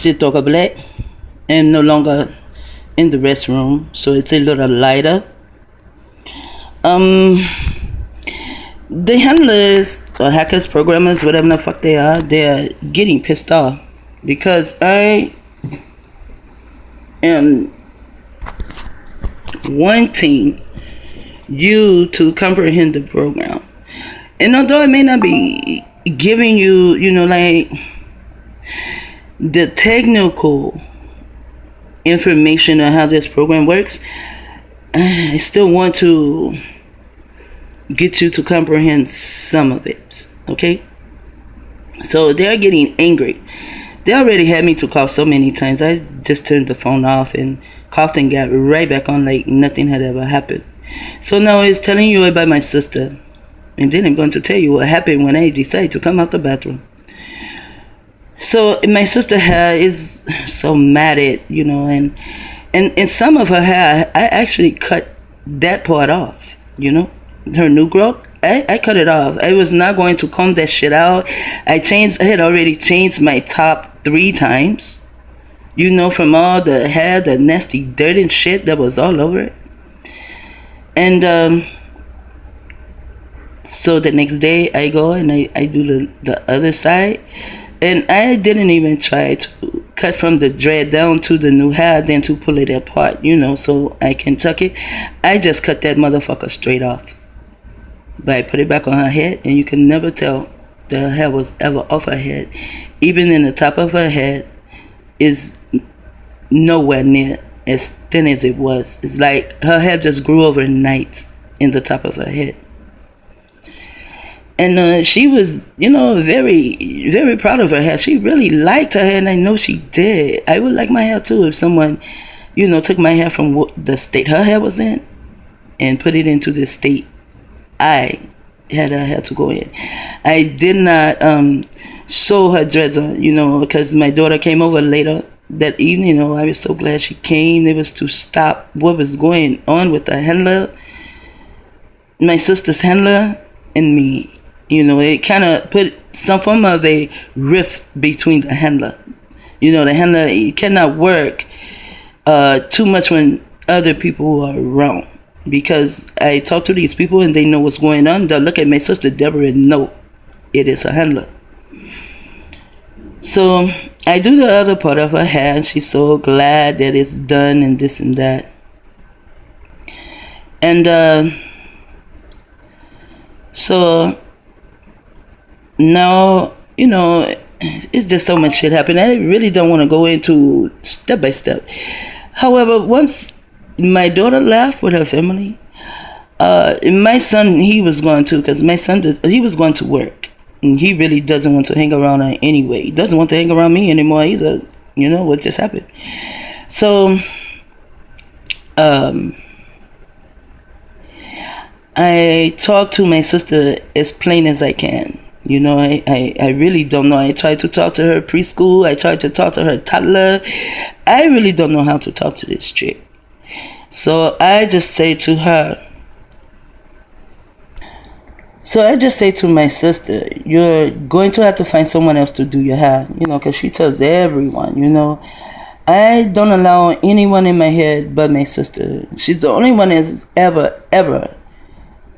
she talk a black and no longer in the restroom, so it's a little lighter. The handlers or hackers, programmers, whatever the fuck they're getting pissed off because I am wanting you to comprehend the program. And although it may not be giving you, like the technical information on how this program works, I still want to get you to comprehend some of it, okay? So they're getting angry. They already had me to cough so many times. I just turned the phone off and coughed and got right back on like nothing had ever happened. So now it's telling you about my sister. And then I'm going to tell you what happened when I decided to come out the bathroom. So my sister hair is so matted, and some of her hair, I actually cut that part off, her new growth. I cut it off. I was not going to comb that shit out. I had already changed my top 3 times, from all the hair, the nasty dirt and shit that was all over it. And so the next day I go and I do the other side, and I didn't even try to cut from the dread down to the new hair, then to pull it apart, so I can tuck it. I just cut that motherfucker straight off. But I put it back on her head, and you can never tell the hair was ever off her head. Even in the top of her head is nowhere near as thin as it was. It's like her hair just grew overnight in the top of her head. And she was, very, very proud of her hair. She really liked her hair, and I know she did. I would like my hair too if someone, took my hair from the state her hair was in and put it into the state I had her hair to go in. I did not sew her dreads on, because my daughter came over later that evening. I was so glad she came. It was to stop what was going on with the handler, my sister's handler, and me. It kind of put some form of a rift between the handler. The handler, it cannot work too much when other people are around. Because I talk to these people and they know what's going on. They'll look at my sister Deborah and know it is a handler. So I do the other part of her hair, and she's so glad that it's done and this and that. And so now, it's just so much shit happened. I really don't want to go into step by step. However, once my daughter left with her family, my son, he was going to, because my son, he was going to work. And he really doesn't want to hang around her anyway. He doesn't want to hang around me anymore either. What just happened. So, I talk to my sister as plain as I can. I really don't know. I tried to talk to her preschool. I tried to talk to her toddler. I really don't know how to talk to this chick. So I just say to her, I just say to my sister, you're going to have to find someone else to do your hair, because she tells everyone, I don't allow anyone in my head but my sister. She's the only one that's ever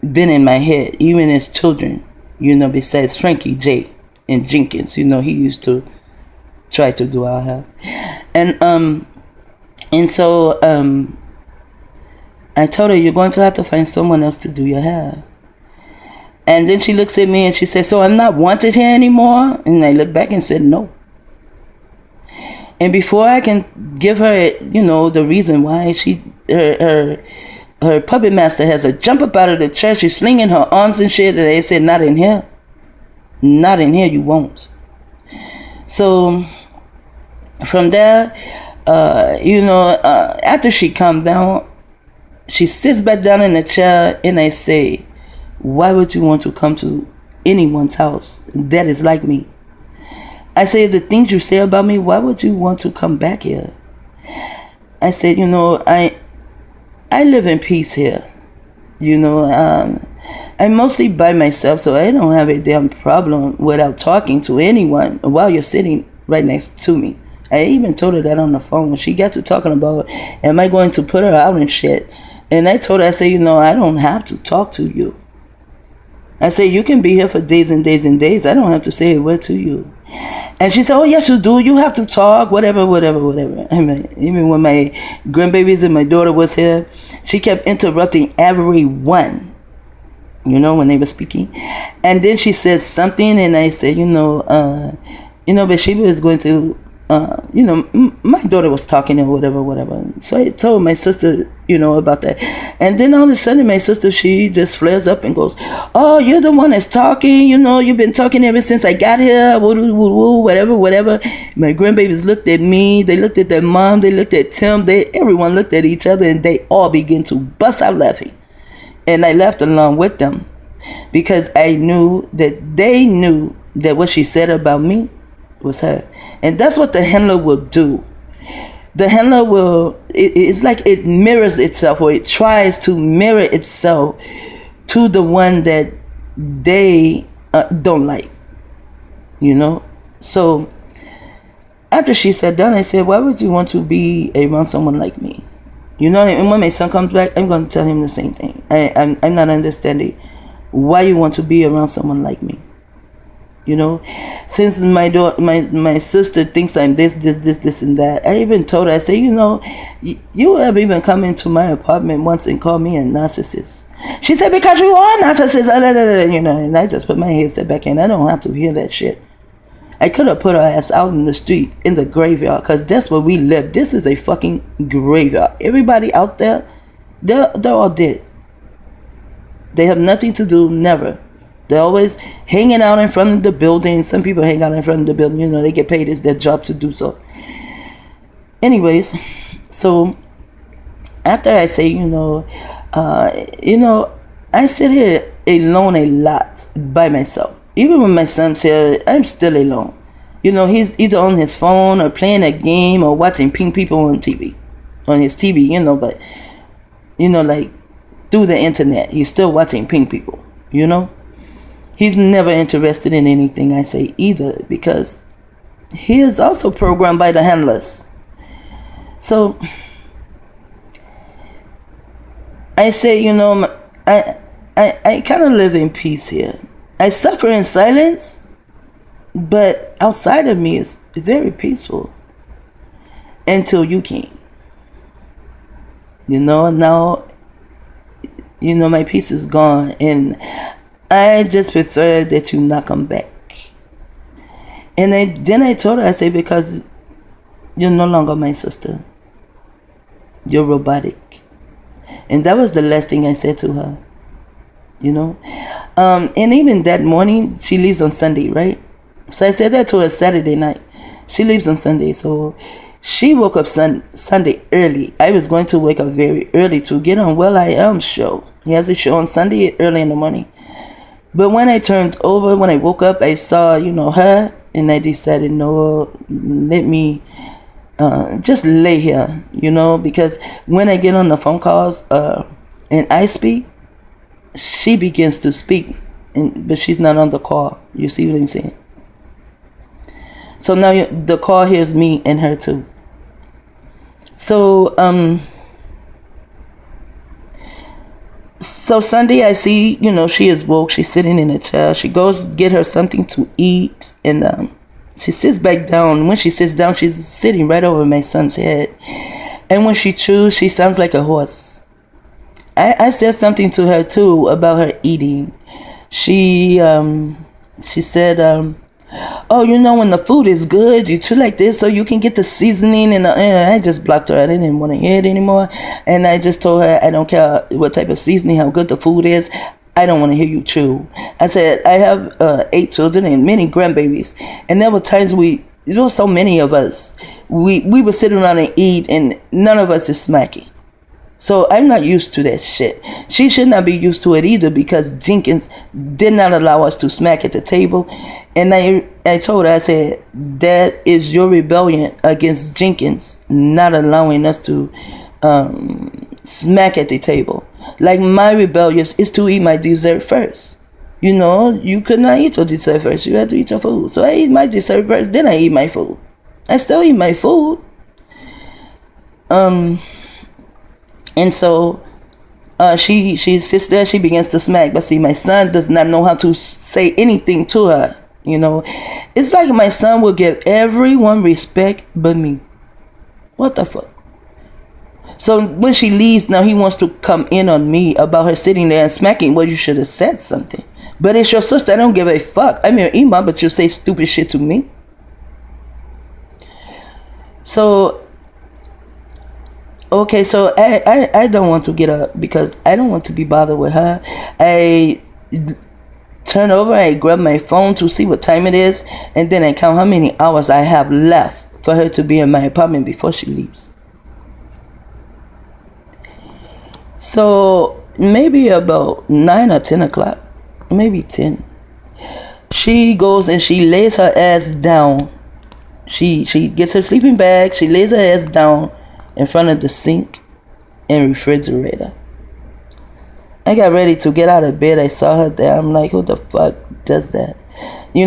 been in my head, even as children, besides Frankie J and Jenkins. He used to try to do our hair. And so I told her, you're going to have to find someone else to do your hair. And then she looks at me and she says, so I'm not wanted here anymore? And I look back and said, no. And before I can give her, the reason why, her puppet master has her jump up out of the chair. She's slinging her arms and shit. And they said, not in here. Not in here, you won't. So from there, after she calmed down, she sits back down in the chair, and I say, why would you want to come to anyone's house that is like me? I say, the things you say about me, why would you want to come back here? I said, I live in peace here. I'm mostly by myself, so I don't have a damn problem without talking to anyone while you're sitting right next to me. I even told her that on the phone when she got to talking about, am I going to put her out and shit? And I told her, I said, you know, I don't have to talk to you. I said, you can be here for days and days and days. I don't have to say a word to you. And she said, oh, yes, you do. You have to talk, whatever. I mean, even when my grandbabies and my daughter was here, she kept interrupting everyone, you know, when they were speaking. And then she said something, and I said, Bathsheba is going to, my daughter was talking or whatever. So I told my sister, about that. And then all of a sudden, my sister, she just flares up and goes, oh, you're the one that's talking, you've been talking ever since I got here, whatever. My grandbabies looked at me, they looked at their mom, they looked at Tim, everyone looked at each other, and they all began to bust out laughing. And I laughed along with them because I knew that they knew that what she said about me was her. And that's what the handler will do. The handler will, it's like it mirrors itself, or it tries to mirror itself to the one that they don't like, So after she sat down, I said, why would you want to be around someone like me? And when my son comes back, I'm going to tell him the same thing. I'm not understanding why you want to be around someone like me. Since my sister thinks I'm this and that, I even told her, I say, you have even come into my apartment once and called me a narcissist. She said, because you are a narcissist, and I just put my headset back in. I don't have to hear that shit. I could have put her ass out in the street, in the graveyard, because that's where we live. This is a fucking graveyard. Everybody out there, they're all dead. They have nothing to do, never. They're always hanging out in front of the building. Some people hang out in front of the building. They get paid. It's their job to do so. Anyways, so after I say, I sit here alone a lot by myself. Even when my son's here, I'm still alone. He's either on his phone or playing a game or watching pink people on TV. On his TV, but, like through the internet. He's still watching pink people, He's never interested in anything I say either, because he is also programmed by the handlers. So I say, I kind of live in peace here. I suffer in silence, but outside of me is very peaceful until you came. Now, my peace is gone, and I just prefer that you not come back. And then I told her, I say, because you're no longer my sister. You're robotic. And that was the last thing I said to her. And even that morning, she leaves on Sunday, right? So I said that to her Saturday night. She leaves on Sunday, so she woke up Sunday early. I was going to wake up very early to get on Will I Am show. He has a show on Sunday early in the morning. But when I woke up, I saw, her, and I decided, no, let me just lay here, because when I get on the phone calls and I speak, she begins to speak, but she's not on the call. You see what I'm saying? So now the call hears me and her too. So Sunday I see, she is woke. She's sitting in a chair. She goes get her something to eat, and she sits back down. When she sits down, she's sitting right over my son's head. And when she chews, she sounds like a horse. I said something to her too about her eating. She said, oh, when the food is good, you chew like this so you can get the seasoning. And I just blocked her. I didn't want to hear it anymore. And I just told her, I don't care what type of seasoning, how good the food is. I don't want to hear you chew. I said, I have 8 children and many grandbabies. And there were times there were so many of us. We would sit around and eat, and none of us is smacking. So I'm not used to that shit. She should not be used to it either, because Jenkins did not allow us to smack at the table. And I told her, I said, that is your rebellion against Jenkins not allowing us to smack at the table. Like, my rebellion is to eat my dessert first. You could not eat your dessert first. You had to eat your food. So I eat my dessert first, then I eat my food. I still eat my food. And so she sits there, she begins to smack. But see, my son does not know how to say anything to her. It's like my son will give everyone respect but me. What the fuck? So when she leaves, now he wants to come in on me about her sitting there and smacking. Well, you should have said something. But it's your sister. I don't give a fuck. I'm your imam, but you say stupid shit to me. So, okay, so I don't want to get up because I don't want to be bothered with her. I turn over, I grab my phone to see what time it is, and then I count how many hours I have left for her to be in my apartment before she leaves. So maybe about 9 or 10 o'clock, maybe 10, she goes and she lays her ass down. She gets her sleeping bag, she lays her ass down in front of the sink and refrigerator. I got ready to get out of bed. I saw her there. I'm like, who the fuck does that? We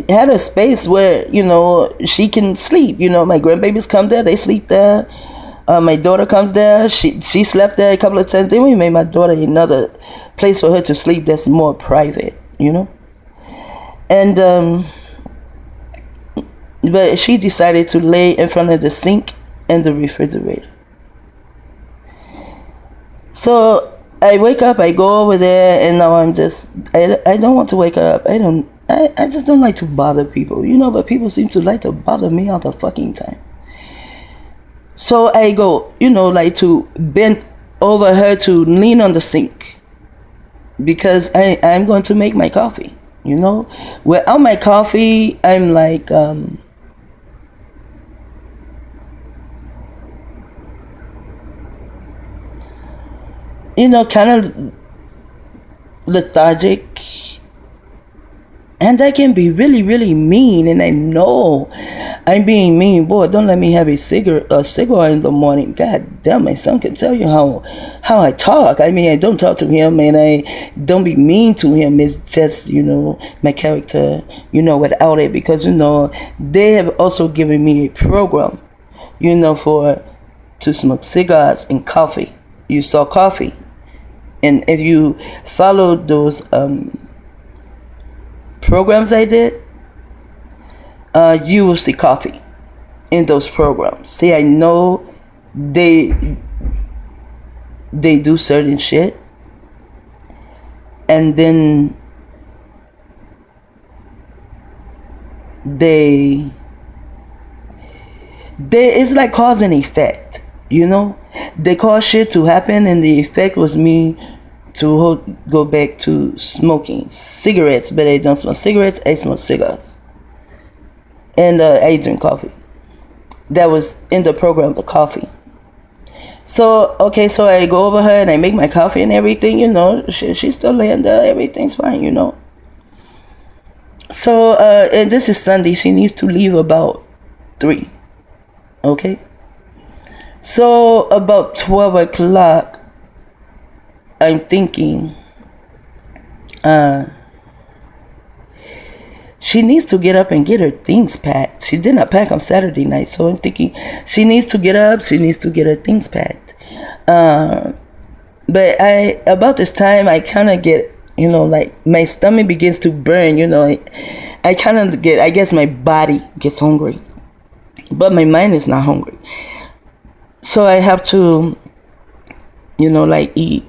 had a space where, she can sleep. My grandbabies come there, they sleep there. My daughter comes there. She slept there a couple of times. Then we made my daughter another place for her to sleep that's more private, And but she decided to lay in front of the sink and the refrigerator. So I wake up, I go over there, and now I don't want to wake up. I just don't like to bother people, but people seem to like to bother me all the fucking time. So I go, like to bend over her to lean on the sink because I'm going to make my coffee, Without my coffee, I'm like, kind of lethargic. And I can be really, really mean, and I know I'm being mean. Boy, don't let me have a cigar in the morning. God damn, my son can tell you how I talk. I mean, I don't talk to him, and I don't be mean to him. It's just, my character, without it. Because, they have also given me a program, to smoke cigars and coffee. You saw coffee. And if you follow those programs I did, you will see coffee in those programs. See, I know they do certain shit, and then they it's like cause and effect, They cause shit to happen, and the effect was me to go back to smoking cigarettes, but I don't smoke cigarettes, I smoke cigars. And I drink coffee. That was in the program, the coffee. So, okay, so I go over her and I make my coffee and everything, she's still laying there, everything's fine, So, and this is Sunday, she needs to leave about 3, okay? So, about 12 o'clock, I'm thinking, she needs to get up and get her things packed. She did not pack on Saturday night, so I'm thinking she needs to get up, she needs to get her things packed. But about this time, I kind of get, like my stomach begins to burn, I kind of get, I guess my body gets hungry, but my mind is not hungry. So I have to, like eat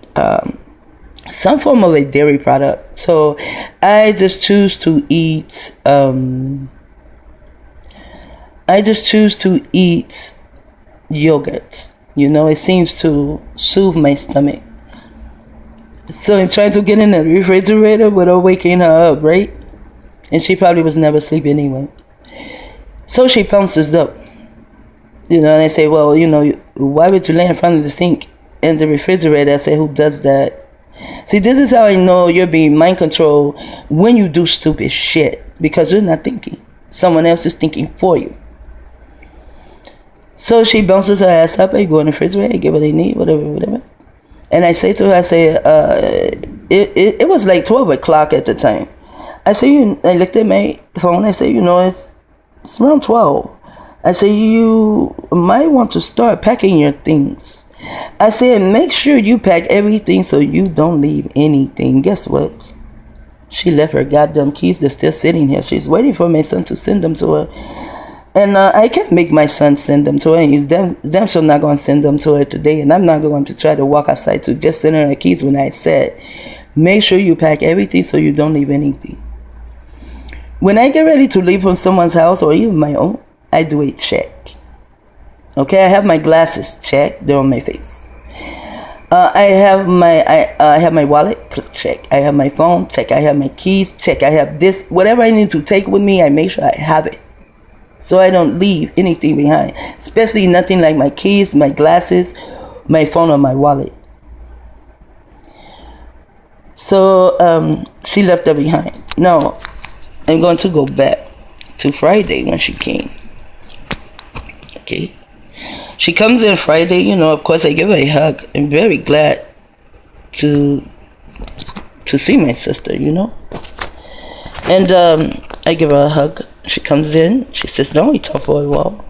some form of a dairy product. So I just choose to eat yogurt. It seems to soothe my stomach. So I'm trying to get in the refrigerator without waking her up, right? And she probably was never asleep anyway. So she pounces up. And I say, well, why would you lay in front of the sink in the refrigerator? I say, who does that? See, this is how I know you're being mind controlled when you do stupid shit, because you're not thinking. Someone else is thinking for you. So she bounces her ass up. I go in the refrigerator, I give her what they need, whatever. And I say to her, it was like 12 o'clock at the time. I looked at my phone, I say, it's around 12. I said, you might want to start packing your things. I said, make sure you pack everything so you don't leave anything. Guess what? She left her goddamn keys. They're still sitting here. She's waiting for my son to send them to her. And I can't make my son send them to her. He's damn sure not going to send them to her today. And I'm not going to try to walk outside to just send her keys when I said, make sure you pack everything so you don't leave anything. When I get ready to leave from someone's house or even my own, I do a check. Okay, I have my glasses, check, they're on my face. I have my wallet, check. I have my phone, check. I have my keys, check. I have this, whatever I need to take with me, I make sure I have it. So I don't leave anything behind, especially nothing like my keys, my glasses, my phone, or my wallet. So she left that behind. Now, I'm going to go back to Friday when she came. Okay. She comes in Friday, you know, of course I give her a hug. I'm very glad to see my sister, you know. And I give her a hug. She comes in, she sits down, we talk for a while.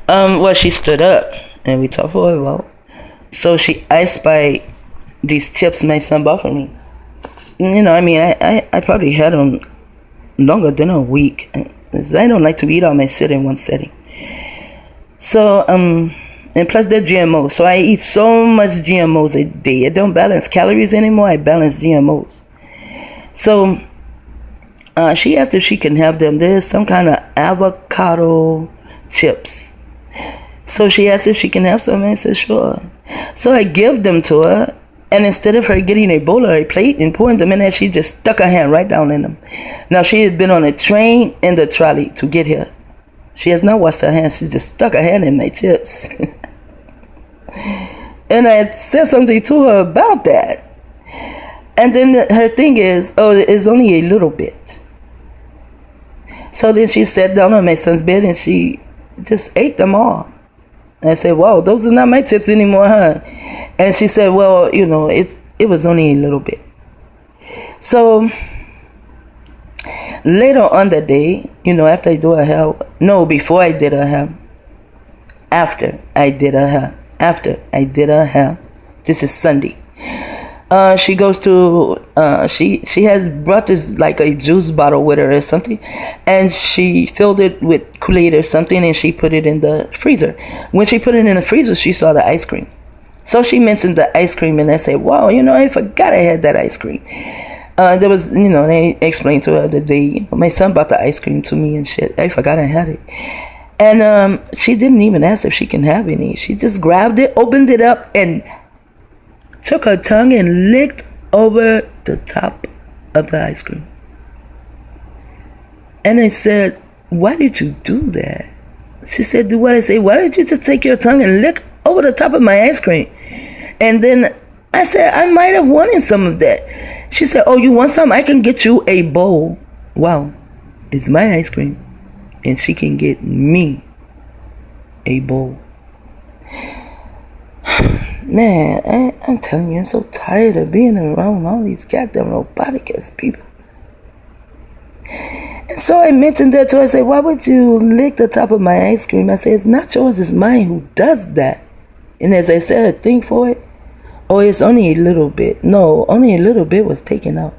Well, she stood up and we talked for a while. So I spy these chips my son bought for me. You know, I mean, I probably had them longer than a week. I don't like to eat all my shit in one setting. So, and plus they're GMOs. So I eat so much GMOs a day. I don't balance calories anymore. I balance GMOs. So, she asked if she can have them. There's some kind of avocado chips. So she asked if she can have some, and I said, sure. So I give them to her, and instead of her getting a bowl or a plate and pouring them in there, she just stuck her hand right down in them. Now, she had been on a train and the trolley to get here. She has not washed her hands. She just stuck her hand in my chips. And I said something to her about that. And then her thing is, oh, it's only a little bit. So then she sat down on my son's bed and she just ate them all. And I said, wow, those are not my chips anymore, huh? And she said, well, you know, it was only a little bit. So later on that day, you know, after I do her hair, no, before I did her hair, after I did her hair, this is Sunday. She goes to, she has brought this like a juice bottle with her or something, and she filled it with Kool-Aid or something, and she put it in the freezer. When she put it in the freezer, she saw the ice cream. So she mentioned the ice cream, and I said, wow, you know, I forgot I had that ice cream. There was, you know, they explained to her that my son bought the ice cream to me and shit. I forgot I had it. And she didn't even ask if she can have any. She just grabbed it, opened it up, and took her tongue and licked over the top of the ice cream. And I said, why did you do that? She said, do what? I say, why did you just take your tongue and lick over the top of my ice cream? And then I said, I might have wanted some of that. She said, oh, you want some? I can get you a bowl. Wow, it's my ice cream. And she can get me a bowl. Man, I'm telling you, I'm so tired of being around all these goddamn robotic ass people. And so I mentioned that to her. I said, why would you lick the top of my ice cream? I said, it's not yours, it's mine. Who does that? And as I said, think for it. Oh, it's only a little bit. No, only a little bit was taken out.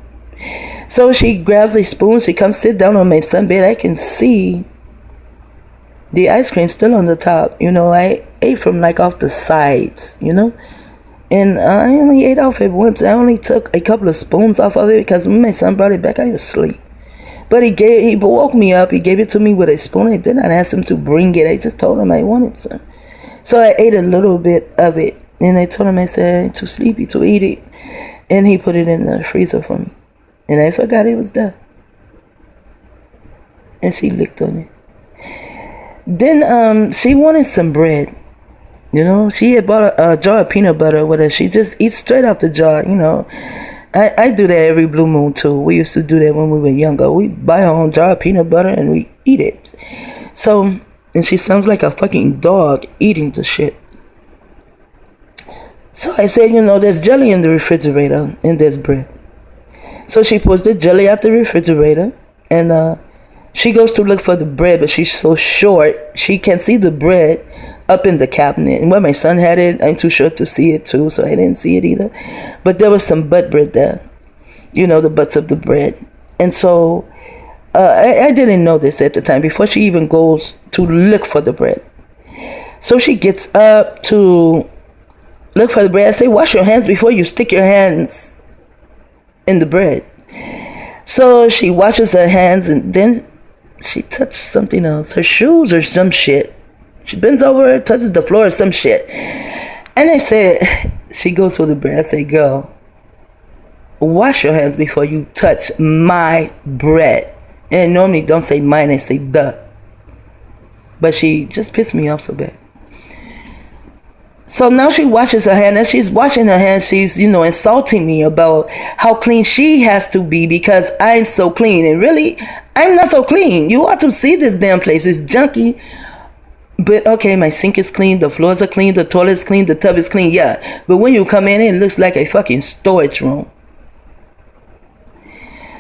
So she grabs a spoon. She comes sit down on my son's bed. I can see the ice cream still on the top. You know, I ate from like off the sides, you know. And I only ate off it once. I only took a couple of spoons off of it because when my son brought it back, I was asleep. But he woke me up. He gave it to me with a spoon. I did not ask him to bring it. I just told him I wanted some. So I ate a little bit of it. And I told him, I said, I'm too sleepy to eat it. And he put it in the freezer for me. And I forgot it was there. And she licked on it. Then she wanted some bread. You know, she had bought a jar of peanut butter with her. She just eats straight out the jar, you know. I do that every blue moon too. We used to do that when we were younger. We buy our own jar of peanut butter and we eat it. So, and she sounds like a fucking dog eating the shit. So I said, you know, there's jelly in the refrigerator and there's bread. So she pulls the jelly out the refrigerator and She goes to look for the bread, but she's so short, she can't see the bread up in the cabinet. And where my son had it, I'm too short to see it too, so I didn't see it either. But there was some butt bread there. You know, the butts of the bread. And so I didn't know this at the time, before she even goes to look for the bread. So she gets up to look for the bread. I say, wash your hands before you stick your hands in the bread. So she washes her hands, and then she touched something else, her shoes or some shit. She bends over, touches the floor or some shit. And I said, she goes for the bread. I say, girl, wash your hands before you touch my bread. And I normally don't say mine, I say the. But she just pissed me off so bad. So now she washes her hand. As she's washing her hands, she's, insulting me about how clean she has to be because I'm so clean. And really, I'm not so clean. You ought to see this damn place. It's junky. But okay, my sink is clean, the floors are clean, the toilet is clean, the tub is clean, yeah. But when you come in, it looks like a fucking storage room.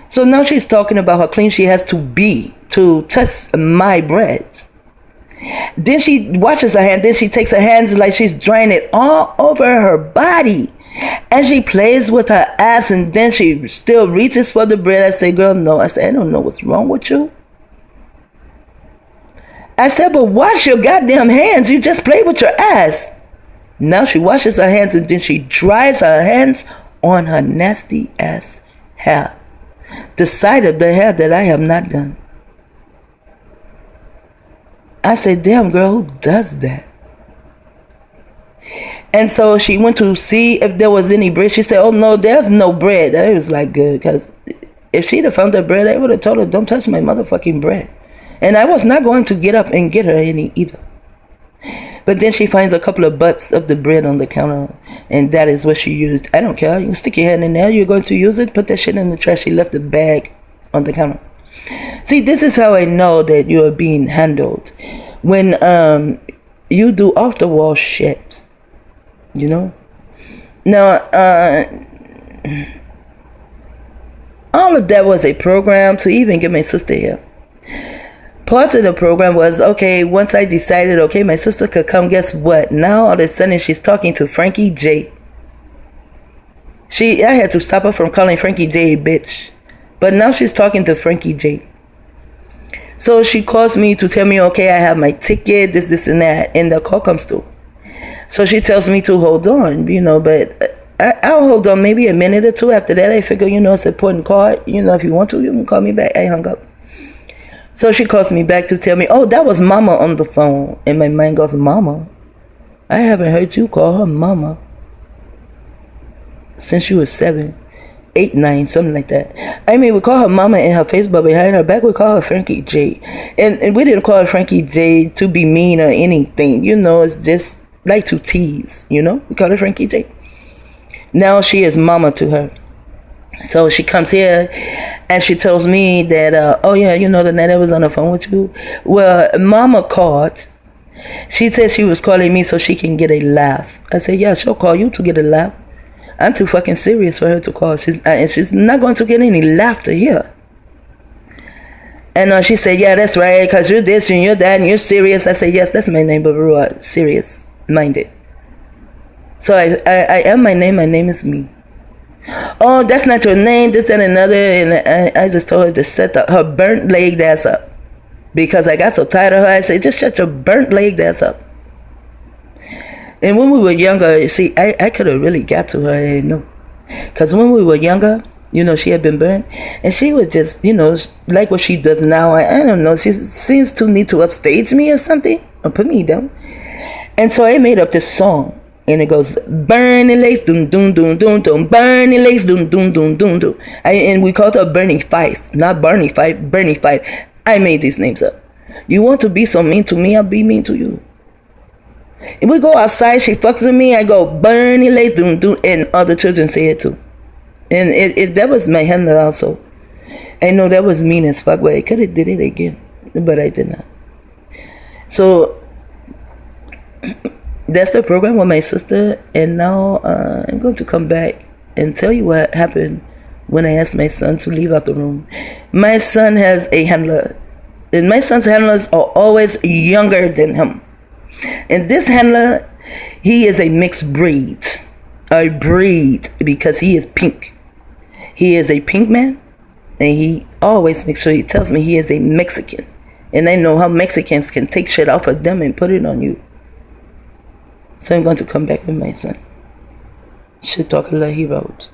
So now she's talking about how clean she has to be to touch my bread. Then she washes her hand. Then she takes her hands like she's drying it all over her body. And she plays with her ass. And then she still reaches for the bread. I say, girl, no. I said, I don't know what's wrong with you. I said, but wash your goddamn hands. You just play with your ass. Now she washes her hands. And then she dries her hands on her nasty ass hair. The side of the hair that I have not done. I said, damn, girl, who does that? And so she went to see if there was any bread. She said, oh, no, there's no bread. I was like, good, because if she'd have found the bread, I would have told her, don't touch my motherfucking bread. And I was not going to get up and get her any either. But then she finds a couple of butts of the bread on the counter, and that is what she used. I don't care. You can stick your hand in there. You're going to use it. Put that shit in the trash. She left the bag on the counter. See, this is how I know that you are being handled. When you do off the wall shit, Now, all of that was a program to even get my sister here. Part of the program was, okay, once I decided, okay, my sister could come, guess what? Now all of a sudden she's talking to Frankie J. I had to stop her from calling Frankie J a bitch. But now she's talking to Frankie J. So she calls me to tell me, okay, I have my ticket, this and that, and the call comes through. So she tells me to hold on, but I'll hold on maybe a minute or two. After that, I figure, it's an important call. If you want to, you can call me back. I hung up. So she calls me back to tell me, oh, that was Mama on the phone. And my mind goes, Mama? I haven't heard you call her Mama since she was 7, 8, 9, something like that. I mean, we call her Mama in her face, but behind her back, we call her Frankie J. And we didn't call her Frankie J to be mean or anything. It's just like to tease, We call her Frankie J. Now she is Mama to her. So she comes here and she tells me that, oh yeah, the night I was on the phone with you. Well, Mama called. She said she was calling me so she can get a laugh. I said, yeah, she'll call you to get a laugh. I'm too fucking serious for her to call. She's not going to get any laughter here. And she said, yeah, that's right, because you're this and you're that and you're serious. I said, yes, that's my name, but serious minded. So I am my name. My name is me. Oh, that's not your name, this, that, and another. And I just told her to set her burnt leg ass up. Because I got so tired of her, I said, just shut your burnt leg ass up. And when we were younger, see, I could have really got to her, I didn't know. Because when we were younger, she had been burnt. And she was just, like what she does now. I don't know, she seems to need to upstage me or something. Or put me down. And so I made up this song. And it goes, burning legs, doom, doom, doom, doom, doom, burning legs, doom, doom, doom, doom, doom. And we called her Burning Fife, not Barney Fife, Burning Fife. I made these names up. You want to be so mean to me, I'll be mean to you. If we go outside, she fucks with me, I go, burning legs, doom, doom, and other children say it too. And that was my handler also. I know that was mean as fuck, but I could have did it again, but I did not. So that's the program with my sister, and now I'm going to come back and tell you what happened when I asked my son to leave out the room. My son has a handler And my son's handlers are always younger than him. And this handler, he is a mixed breed. A breed because he is pink. He is a pink man. And he always makes sure he tells me he is a Mexican. And I know how Mexicans can take shit off of them and put it on you. So I'm going to come back with my son. Shit talking like he wrote.